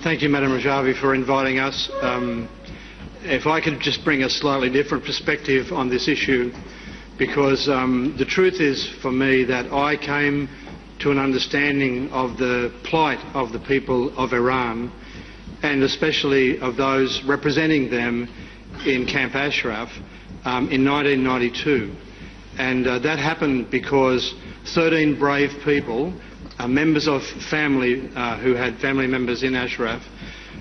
Thank you, Madam Rajavi, for inviting us. If I could just bring a slightly different perspective on this issue, because the truth is for me that I came to an understanding of the plight of the people of Iran, and especially of those representing them in Camp Ashraf in 1992. And that happened because 13 brave people, members of family who had family members in Ashraf,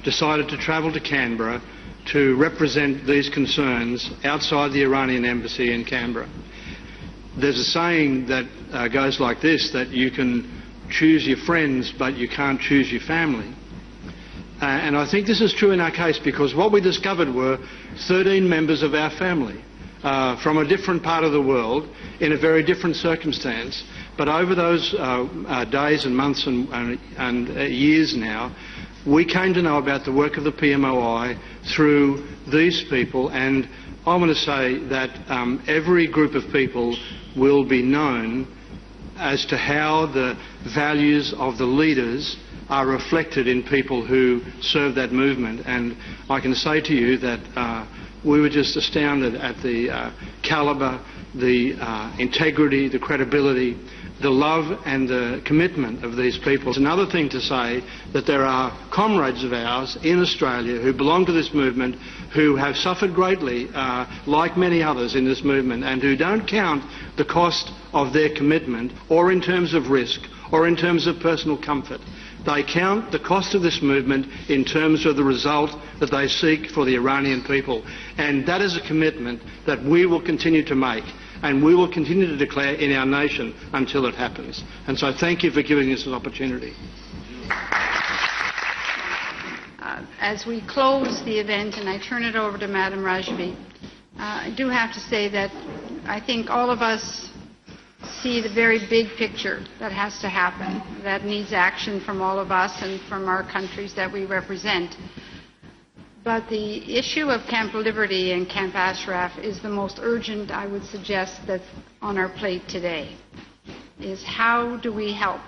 decided to travel to Canberra to represent these concerns outside the Iranian embassy in Canberra. There's a saying that goes like this, that you can choose your friends but you can't choose your family. And I think this is true in our case, because what we discovered were 13 members of our family from a different part of the world in a very different circumstance. But over those days and months and years now, we came to know about the work of the PMOI through these people, and I want to say that every group of people will be known as to how the values of the leaders are reflected in people who serve that movement. And I can say to you that we were just astounded at the calibre, the integrity, the credibility, the love and the commitment of these people. It's another thing to say that there are comrades of ours in Australia who belong to this movement who have suffered greatly, like many others in this movement, and who don't count the cost of their commitment, or in terms of risk, or in terms of personal comfort. They count the cost of this movement in terms of the result that they seek for the Iranian people. And that is a commitment that we will continue to make, and we will continue to declare in our nation until it happens. And so thank you for giving us this opportunity. As we close the event, and I turn it over to Madam Rajvi, I do have to say that I think all of us see the very big picture that has to happen, that needs action from all of us and from our countries that we represent. But the issue of Camp Liberty and Camp Ashraf is the most urgent, I would suggest, that's on our plate today, is how do we help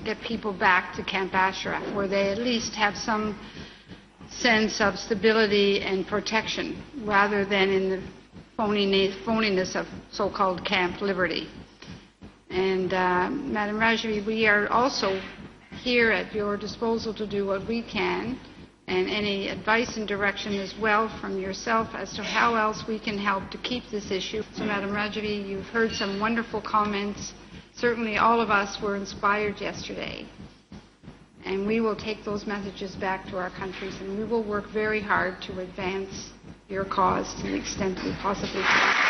get people back to Camp Ashraf, where they at least have some sense of stability and protection, rather than in the phoniness of so-called Camp Liberty. And Madam Rajvi, we are also here at your disposal to do what we can, and any advice and direction as well from yourself as to how else we can help to keep this issue. So Madam Rajvi, you've heard some wonderful comments. Certainly all of us were inspired yesterday. And we will take those messages back to our countries, and we will work very hard to advance your cause to the extent we possibly can.